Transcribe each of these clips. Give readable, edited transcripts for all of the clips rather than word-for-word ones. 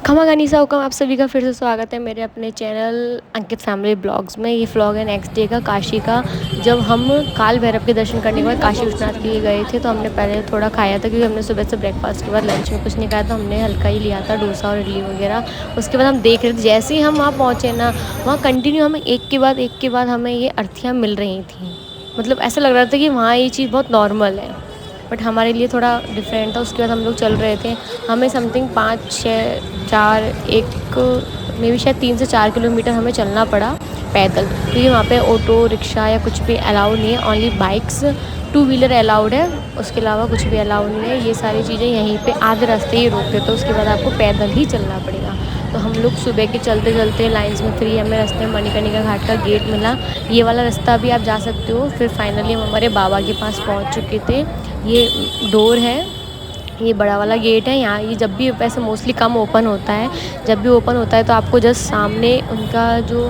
खमा गनीसा हुकम आप सभी का फिर से स्वागत है मेरे अपने चैनल अंकित फैमिली ब्लॉग्स में। ये व्लॉग है नेक्स्ट डे का, काशी का। जब हम काल भैरव के दर्शन करने के बाद काशी विश्वनाथ के लिए गए थे तो हमने पहले थोड़ा खाया था, क्योंकि हमने सुबह से ब्रेकफास्ट के बाद लंच में कुछ नहीं खाया था। हमने हल्का ही लिया था, डोसा और इडली वगैरह। उसके बाद हम देख रहे थे, जैसे ही हम वहाँ पहुँचे ना, वहाँ कंटिन्यू हमें एक के बाद हमें ये अर्थियाँ मिल रही थी। मतलब ऐसा लग रहा था कि वहाँ ये चीज़ बहुत नॉर्मल है, बट हमारे लिए थोड़ा डिफरेंट था। उसके बाद हम लोग चल रहे थे, हमें समथिंग 5 6 4 1 मे बी शायद 3 से 4 किलोमीटर हमें चलना पड़ा पैदल, क्योंकि वहाँ पे ऑटो रिक्शा या कुछ भी अलाउ नहीं है। Only bikes, two wheeler allowed है, उसके अलावा कुछ भी अलाउ नहीं है। ये सारी चीज़ें यहीं पे आधे रास्ते ही रोक देते, तो उसके बाद आपको पैदल ही चलना पड़ेगा। तो हम लोग सुबह के चलते चलते लाइन्स में, फिर हमें रास्ते में मणिकर्णिका घाट का गेट मिला। ये वाला रास्ता भी आप जा सकते हो। फिर फाइनली हम हमारे बाबा के पास पहुँच चुके थे। ये डोर है, ये बड़ा वाला गेट है। यहाँ ये जब भी वैसे मोस्टली कम ओपन होता है, जब भी ओपन होता है तो आपको जस्ट सामने उनका जो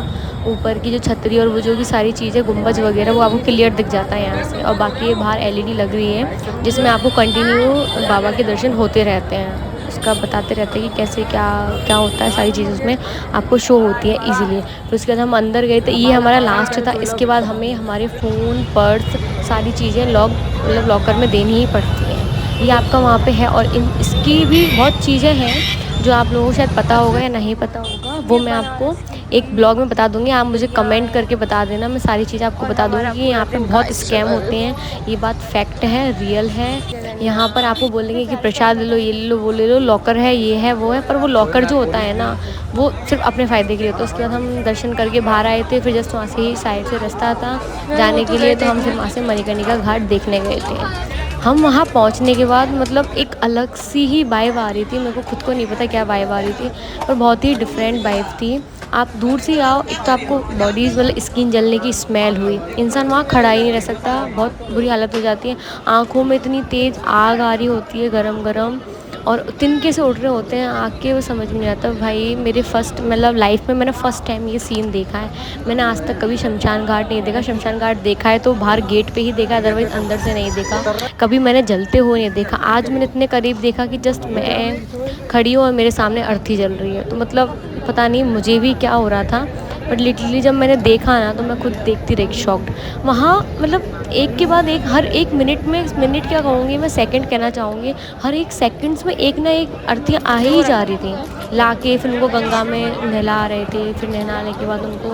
ऊपर की जो छतरी और वो जो भी सारी चीज़ें गुंबज वगैरह, वो आपको क्लियर दिख जाता है यहाँ से। और बाकी ये बाहर एलईडी लग रही है, जिसमें आपको कंटिन्यू बाबा के दर्शन होते रहते हैं। उसका बताते रहते हैं कि कैसे क्या क्या होता है, सारी चीज़ें उसमें आपको शो होती है इजीली। फिर उसके बाद हम अंदर गए, तो ये हमारा लास्ट था। इसके बाद हमें हमारे फ़ोन, पर्स, सारी चीज़ें मतलब लॉकर में देनी ही पड़ती हैं। ये आपका वहाँ पे है। और इसकी भी बहुत चीज़ें हैं जो आप लोगों को शायद पता होगा या नहीं पता होगा, वो मैं आपको एक ब्लॉग में बता दूंगी। आप मुझे कमेंट करके बता देना, मैं सारी चीज़ें आपको बता दूंगी। यहाँ पे बहुत स्कैम होते हैं, ये बात फैक्ट है, रियल है। यहाँ पर आपको बोलेंगे कि प्रसाद ले लो, ये ले लो, वो ले लो, लॉकर है, ये है, वो है, पर वो लॉकर जो होता है ना, वो सिर्फ अपने फ़ायदे के लिए होता है। उसके बाद हम दर्शन करके बाहर आए थे। फिर जस्ट वहाँ से ही साइड से रास्ता था जाने के लिए, तो हम फिर वहाँ से मणिकर्णिका घाट देखने गए थे। हम वहाँ पहुँचने के बाद मतलब एक अलग सी ही वाइब आ रही थी। मेरे को खुद को नहीं पता क्या वाइब आ रही थी, पर बहुत ही डिफरेंट वाइब थी। आप दूर से आओ, एक तो आपको बॉडीज़ मतलब स्किन जलने की स्मेल हुई, इंसान वहाँ खड़ा ही नहीं रह सकता, बहुत बुरी हालत हो जाती है। आँखों में इतनी तेज़ आग आ रही होती है, गरम गरम, और तिनके से उठ रहे होते हैं आग के। वो समझ में नहीं आता भाई। मेरे फर्स्ट मतलब लाइफ में मैंने फ़र्स्ट टाइम ये सीन देखा है। मैंने आज तक कभी शमशान घाट नहीं देखा। शमशान घाट देखा है तो बाहर गेट पे ही देखा, अदरवाइज़ अंदर से नहीं देखा। कभी मैंने जलते हुए नहीं देखा। आज मैंने इतने करीब देखा कि जस्ट मैं खड़ी हूँ और मेरे सामने अर्थी जल रही है। तो मतलब पता नहीं मुझे भी क्या हो रहा था, बट लिटरली जब मैंने देखा ना, तो मैं खुद देखती रही शॉक्ड। वहाँ मतलब एक के बाद एक, हर एक मिनट में, मिनट क्या कहूँगी मैं, सेकंड कहना चाहूँगी, हर एक सेकंड्स में एक ना एक अर्थियाँ आ ही जा रही थी ला के। फिर उनको गंगा में नहला रहे थे, फिर नहलाने के बाद उनको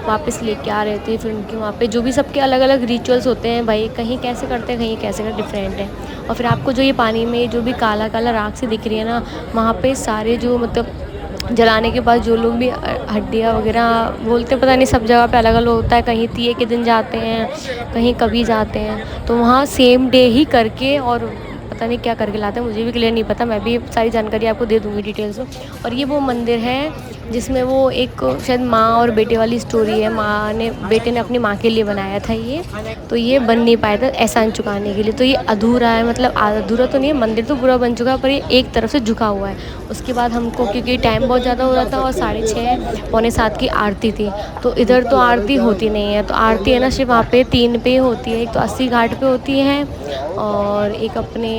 वापस लेके आ रहे थे। फिर उनके वहाँ पे जो भी सबके अलग अलग रिचुअल्स होते हैं भाई, कहीं कैसे करते हैं, कहीं कैसे करते, डिफरेंट है। और फिर आपको जो ये पानी में जो भी काला काला राख सी दिख रही है ना, वहाँ पे सारे जो मतलब जलाने के बाद जो लोग भी हड्डियाँ वगैरह बोलते, पता नहीं सब जगह पे अलग अलग होता है। कहीं तीये के दिन जाते हैं, कहीं कभी जाते हैं, तो वहाँ सेम डे ही करके और पता नहीं क्या करके लाते हैं, मुझे भी क्लियर नहीं पता। मैं भी सारी जानकारी आपको दे दूँगी डिटेल्स में। और ये वो मंदिर है जिसमें वो एक शायद माँ और बेटे वाली स्टोरी है। बेटे ने अपनी माँ के लिए बनाया था ये, तो ये बन नहीं पाया था एहसान चुकाने के लिए, तो ये अधूरा है। मतलब अधूरा तो नहीं है, मंदिर तो पूरा बन चुका है, पर ये एक तरफ से झुका हुआ है। उसके बाद हमको, क्योंकि टाइम बहुत ज़्यादा हो रहा था और 6:30 पौने 7 की आरती थी, तो इधर तो आरती होती नहीं है। तो आरती है ना सिर्फ वहाँ पे 3 पे होती है। एक तो 80 घाट पे होती है, और एक अपने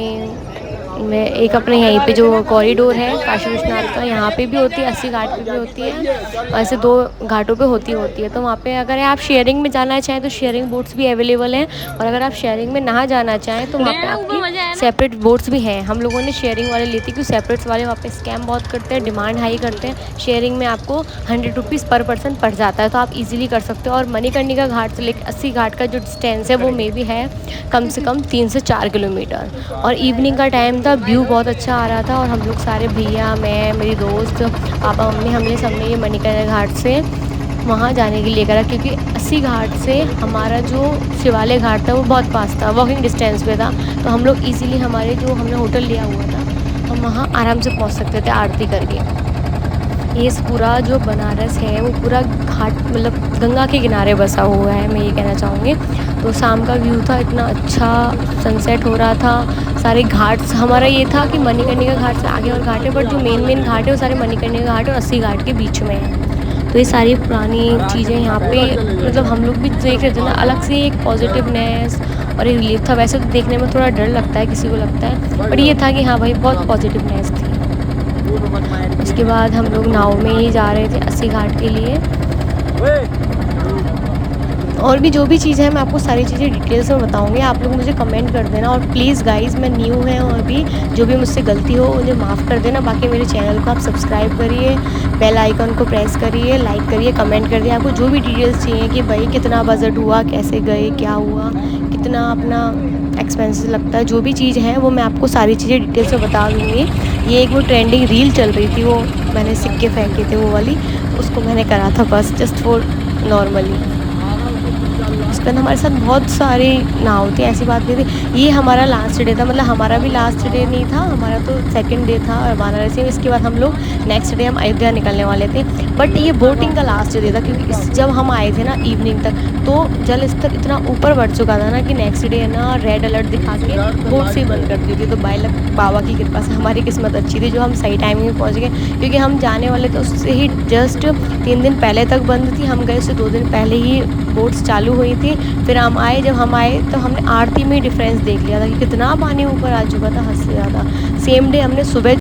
यहीं पे जो कॉरिडोर है काशी विश्वनाथ का, यहाँ पे भी होती है, 80 घाट पे भी होती है। ऐसे 2 घाटों पे होती है। तो वहाँ पे अगर आप शेयरिंग में जाना चाहें तो शेयरिंग बोट्स भी अवेलेबल हैं, और अगर आप शेयरिंग में ना जाना चाहें तो वहाँ पे आपकी सेपरेट बोट्स भी हैं। हम लोगों ने शेयरिंग वाले ली थी, क्योंकि सेपरेट्स वाले वहाँ पे स्कैम बहुत करते हैं, डिमांड हाई करते हैं। शेयरिंग में आपको 100 रुपीज़ पर पर्सन पड़ जाता है, तो आप इजीली कर सकते हो। और मणिकर्णिका घाट से लेकर 80 घाट का जो डिस्टेंस है वो मे भी है कम से कम 3 से 4 किलोमीटर। और इवनिंग का टाइम था, व्यू बहुत अच्छा आ रहा था, और हम लोग सारे भैया, मैं, मेरी दोस्त, पापा, मम्मी, हमने सबने ये मणिकर्णिका घाट से वहाँ जाने के लिए करा, क्योंकि 80 घाट से हमारा जो शिवालय घाट था वो बहुत पास था, वॉकिंग डिस्टेंस पे था। तो हम लोग इजीली, हमारे जो हमने होटल लिया हुआ था, हम वहाँ आराम से पहुँच सकते थे आरती करके। ये पूरा जो बनारस है वो पूरा घाट मतलब गंगा के किनारे बसा हुआ है, मैं ये कहना चाहूँगी। तो शाम का व्यू था, इतना अच्छा सनसेट हो रहा था। सारे घाट, हमारा ये था कि मणिकर्णिका घाट से आगे और घाट है, बट जो मेन घाट है वो सारे मणिकर्णिका घाट और 80 घाट के बीच में है। तो ये सारी पुरानी चीज़ें यहाँ पे मतलब हम लोग भी देख रहे थे ना, अलग से एक पॉजिटिवनेस और एक रिलीफ था। वैसे तो देखने में थोड़ा डर लगता है, किसी को लगता है, बट ये था कि हाँ भाई बहुत पॉजिटिवनेस थी। उसके बाद हम लोग नाव में ही जा रहे थे अस्सी घाट के लिए। और भी जो भी चीज़ें हैं मैं आपको सारी चीज़ें डिटेल्स में बताऊंगी, आप लोग मुझे कमेंट कर देना। और प्लीज़ गाइज़, मैं न्यू है और भी जो भी मुझसे गलती हो मुझे माफ़ कर देना। बाकी मेरे चैनल को आप सब्सक्राइब करिए, बेल आइकन को प्रेस करिए, लाइक करिए, कमेंट कर दिए। आपको जो भी डिटेल्स चाहिए कि भाई कितना बजट हुआ, कैसे गए, क्या हुआ, कितना अपना एक्सपेंसेस लगता है, जो भी चीज़ है वो मैं आपको सारी चीज़ें डिटेल्स में बता दूँगी। ये एक वो ट्रेंडिंग रील चल रही थी, वो मैंने सिक्के फेंके थे वो वाली, उसको मैंने करा था बस जस्ट फॉर नॉर्मली। उसके बाद हमारे साथ बहुत सारी नाव थी, ऐसी बात नहीं थी। ये हमारा लास्ट डे था, मतलब हमारा भी लास्ट डे नहीं था, हमारा तो सेकंड डे था वाराणसी में। इसके बाद हम लोग नेक्स्ट डे हम अयोध्या निकलने वाले थे। बट ये बोटिंग का लास्ट डे था, क्योंकि जब हम आए थे ना इवनिंग तक, तो जल स्तर इतना ऊपर बढ़ चुका था ना कि नेक्स्ट डे ना रेड अलर्ट दिखा के बोट से ही बंद कर दी थी। तो बाबा की कृपा से हमारी किस्मत अच्छी थी जो हम सही टाइमिंग में पहुँच गए, क्योंकि हम जाने वाले थे उससे ही जस्ट 3 दिन पहले तक बंद थी। हम गए उससे 2 दिन पहले ही बोट्स चालू हुई थी। फिर हम आए, जब हम आए तो हमने आरती में ही डिफरेंस देख लिया था कि कितना पानी ऊपर आ चुका था, हद से ज़्यादा। सेम डे हमने सुबह